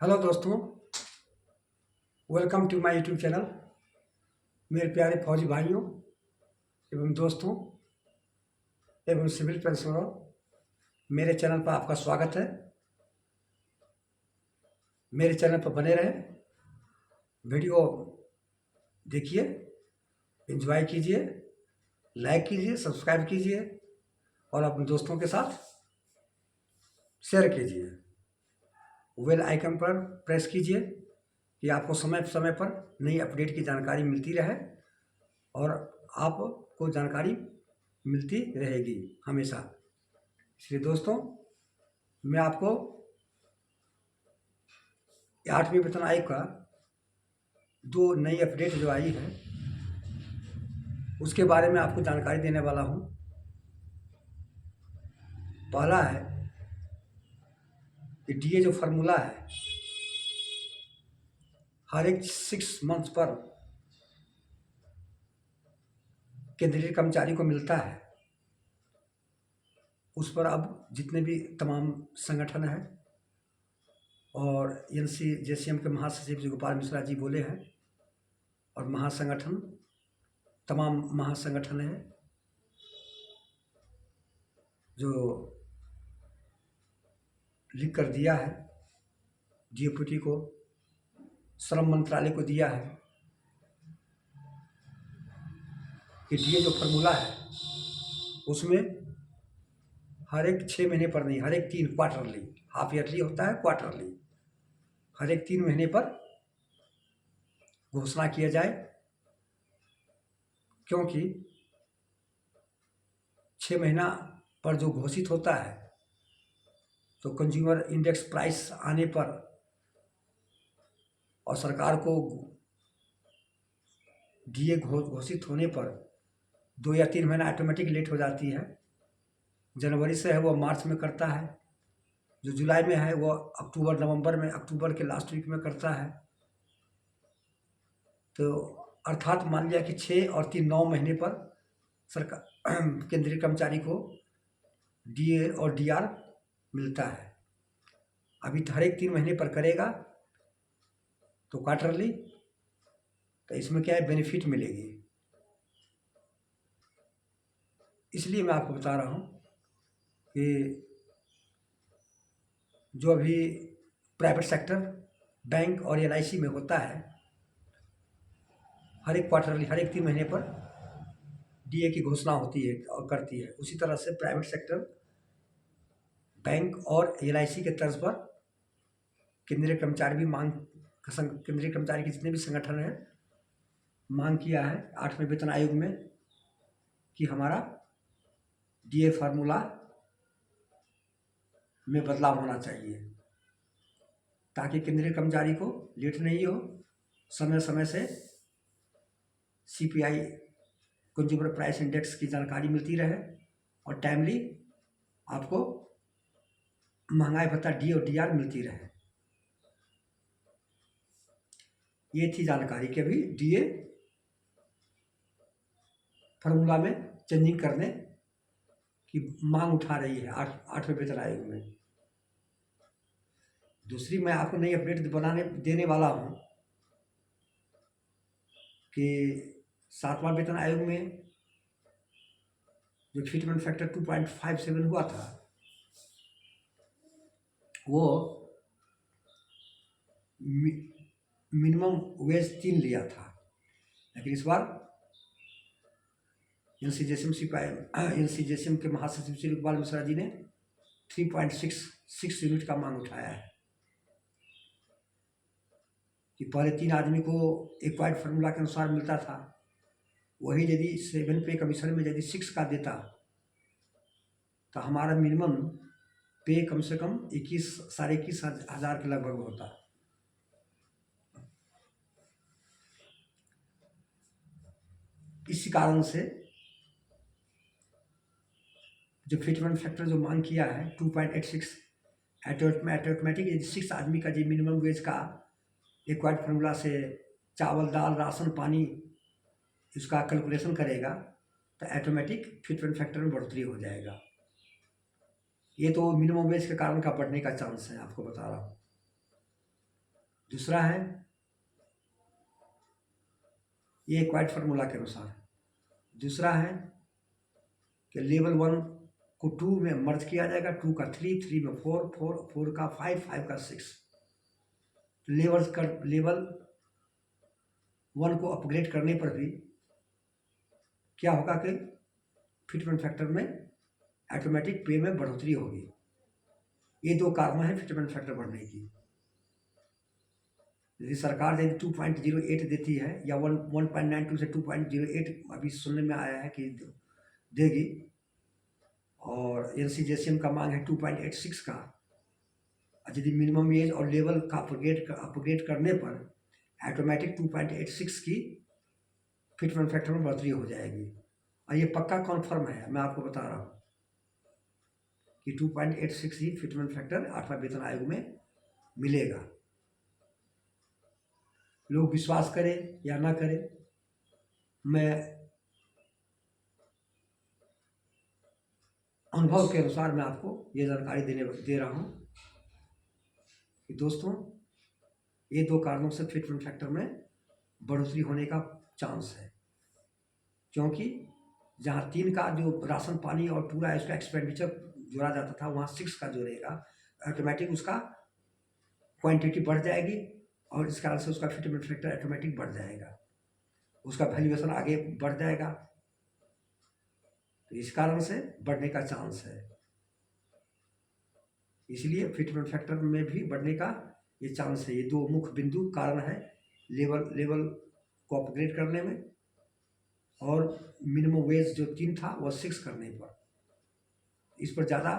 Hello दोस्तों, welcome to my YouTube channel. मेरे प्यारे फौजी भाइयों एवं दोस्तों एवं सिविल पेंशनरों, मेरे चैनल पर आपका स्वागत है। मेरे चैनल पर बने रहें, वीडियो देखिए, एंजॉय कीजिए, लाइक कीजिए, सब्सक्राइब कीजिए और अपने दोस्तों के साथ शेयर कीजिए। बेल आइकन पर प्रेस कीजिए कि आपको समय समय पर नई अपडेट की जानकारी मिलती रहे और आपको जानकारी मिलती रहेगी हमेशा। इसलिए दोस्तों, मैं आपको 8वीं वेतन आयोग का 2 नई अपडेट जो आई है उसके बारे में आपको जानकारी देने वाला हूँ। पहला है कि डीए जो फार्मूला है हर एक 6 मंथ पर केंद्रीय कर्मचारी को मिलता है। उस पर अब जितने भी तमाम संगठन हैं और NCJCM के महासचिव जी गोपाल मिश्रा जी बोले हैं और महासंगठन तमाम महासंगठन है जो लिख कर दिया है, DOPT को, श्रम मंत्रालय को दिया है कि डीए जो फार्मूला है उसमें हर एक 6 महीने पर नहीं, हर एक 3 क्वार्टरली, हाफ ईयरली होता है, क्वार्टरली, हर एक 3 महीने पर घोषणा किया जाए। क्योंकि 6 महीना पर जो घोषित होता है तो कंज्यूमर इंडेक्स प्राइस आने पर और सरकार को डीए घोषित होने पर 2 या 3 महीना ऑटोमेटिक लेट हो जाती है। जनवरी से है वो मार्च में करता है, जो जुलाई में है वो अक्टूबर नवंबर में, अक्टूबर के लास्ट वीक में करता है। तो अर्थात मान लिया कि 6 और 3 9 महीने पर सरकार केंद्रीय कर्मचारी को डीए और डीआर मिलता है। अभी हर एक 3 महीने पर करेगा तो क्वार्टरली, तो इसमें क्या है, बेनिफिट मिलेगी। इसलिए मैं आपको बता रहा हूँ कि जो अभी प्राइवेट सेक्टर बैंक और LIC में होता है, हर एक क्वार्टरली, हर एक 3 महीने पर डीए की घोषणा होती है और करती है। उसी तरह से प्राइवेट सेक्टर बैंक और LIC के तर्ज पर केंद्रीय कर्मचारी भी केंद्रीय कर्मचारी के जितने भी संगठन हैं मांग किया है 8वें वेतन आयोग में कि हमारा डीए फार्मूला में बदलाव होना चाहिए ताकि केंद्रीय कर्मचारी को लेट नहीं हो, समय समय से CPI कंज्यूमर प्राइस इंडेक्स की जानकारी मिलती रहे और टाइमली आपको महंगाई भत्ता डी और डीआर मिलती रहे। ये थी जानकारी कि अभी डीए फार्मूला में चेंजिंग करने की मांग उठा रही है 8वें वेतन आयोग में। दूसरी मैं आपको नई अपडेट देने वाला हूँ कि 7वां वेतन आयोग में जो फिटमेंट फैक्टर 2.57 हुआ था वो मिनिमम वेज 3 लिया था, लेकिन इस बार NCJCM के महासचिव श्री गोपाल मिश्रा जी ने 3.66 यूनिट का मांग उठाया है कि पहले 3 आदमी को एक्वायर्ड फार्मूला के अनुसार मिलता था, वही यदि 7 पे कमीशन में यदि 6 का देता तो हमारा मिनिमम पे कम से कम 21-21 हज़ार के लगभग होता। इसी कारण से जो फिटमेंट फैक्टर जो मांग किया है 2.86 ऑटोमेटिक, यदि 6 आदमी का जो मिनिमम वेज का एक्वायर्ड फार्मूला से चावल दाल राशन पानी इसका कैलकुलेशन करेगा तो ऑटोमेटिक फिटमेंट फैक्टर में बढ़ोतरी हो जाएगा। ये तो मिनिमम वेज के कारण का बढ़ने का चांस है, आपको बता रहा हूँ। दूसरा है ये क्वाइट फार्मूला के अनुसार। दूसरा है कि लेवल 1 को 2 में मर्ज किया जाएगा, 2 का 3, 3 में 4, 4 का 5, 5 का 6। लेवल 1 को अपग्रेड करने पर भी क्या होगा कि फिटमेंट फैक्टर में ऑटोमेटिक पे में बढ़ोतरी होगी। ये दो कारण है फिटमेंट फैक्टर बढ़ने की। यदि सरकार यदि 2.08 देती है या 1.92 से 2.08 अभी सुनने में आया है कि देगी, और NCJCM का मांग है 2.86 का। यदि मिनिमम एज और लेवल का अपग्रेड करने पर ऑटोमेटिक 2.86 की फिटमेंट फैक्टर में बढ़ोतरी हो जाएगी। और ये पक्का कॉन्फर्म है, मैं आपको बता रहा हूँ कि 2.86 ही फिटमेंट फैक्टर 8वां वेतन आयोग में मिलेगा। लोग विश्वास करें या ना करें, मैं अनुभव के अनुसार मैं आपको ये जानकारी दे रहा हूँ कि दोस्तों ये दो कारणों से फिटमेंट फैक्टर में बढ़ोतरी होने का चांस है। क्योंकि जहाँ 3 का जो राशन पानी और पूरा इसका एक्सपेंडिचर जोड़ा जाता था, वहाँ 6 का जोड़ेगा, ऑटोमेटिक उसका क्वांटिटी बढ़ जाएगी और इस कारण से उसका फिटमेंट फैक्टर ऑटोमेटिक बढ़ जाएगा, उसका वैल्यूएशन आगे बढ़ जाएगा। तो इस कारण से बढ़ने का चांस है। इसलिए फिटमेंट फैक्टर में भी बढ़ने का ये चांस है। ये दो मुख्य बिंदु कारण है लेवल को अपग्रेड करने में और मिनिमम वेज जो 3 था वह 6 करने पर। इस पर ज़्यादा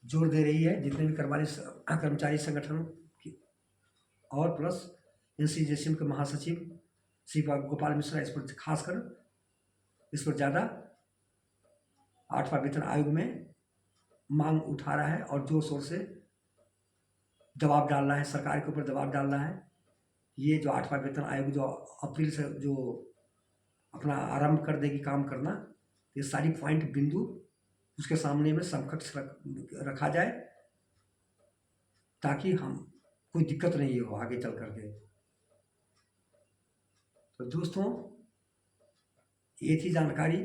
जोर दे रही है जितने भी कर्मचारी संगठन की, और प्लस NCJCM के महासचिव श्री गोपाल मिश्रा इस पर खासकर इस पर ज़्यादा 8वां वेतन आयोग में मांग उठा रहा है और जोर शोर से दबाव डाल रहा है, सरकार के ऊपर दबाव डाल रहा है। ये जो 8वां वेतन आयोग जो अप्रैल से जो अपना आरंभ कर देगी काम करना, ये सारी पॉइंट बिंदु उसके सामने में समकक्ष रखा जाए ताकि हम कोई दिक्कत नहीं हो आगे चल करके। तो दोस्तों ये थी जानकारी,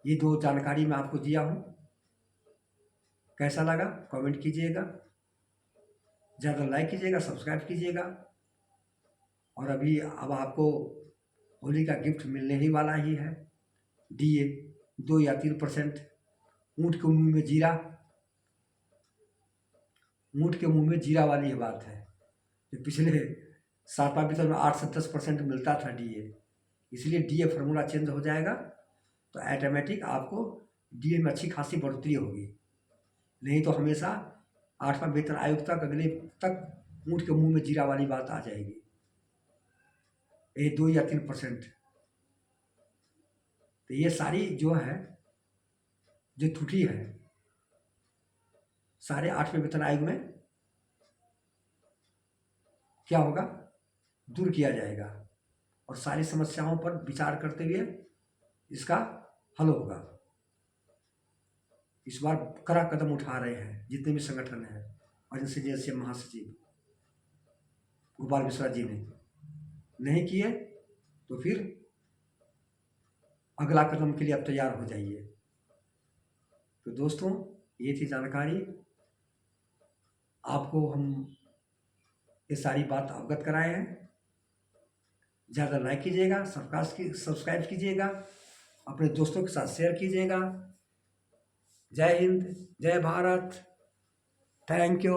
ये दो जानकारी मैं आपको दिया हूँ। कैसा लगा कमेंट कीजिएगा, ज़्यादा लाइक कीजिएगा, सब्सक्राइब कीजिएगा। और अब आपको होली का गिफ्ट मिलने ही वाला ही है, DA 2 या 3%। ऊँट के मुंह में जीरा, ऊँट के मुंह में जीरा वाली ये बात है। जो पिछले 7वां वेतन में 8 से 10% मिलता था DA, इसलिए DA फार्मूला चेंज हो जाएगा तो ऑटोमेटिक आपको DA में अच्छी खासी बढ़ोतरी होगी। नहीं तो हमेशा 8वां वेतन आयोग तक अगले तक ऊँट के मुंह में जीरा वाली बात आ जाएगी, ये 2 या 3%। तो ये सारी जो है जो त्रुटि है सारे 8वें वेतन आयोग में क्या होगा, दूर किया जाएगा और सारी समस्याओं पर विचार करते हुए इसका हल होगा। इस बार कड़ा कदम उठा रहे हैं जितने भी संगठन हैं और NCJCM महासचिव गोपाल मिश्रा जी ने नहीं किए तो फिर अगला कदम के लिए अब तैयार हो जाइए। तो दोस्तों ये थी जानकारी, आपको हम ये सारी बात अवगत कराए हैं। ज़्यादा लाइक कीजिएगा, सब्सक्राइब कीजिएगा, अपने दोस्तों के साथ शेयर कीजिएगा। जय हिंद, जय भारत, थैंक यू।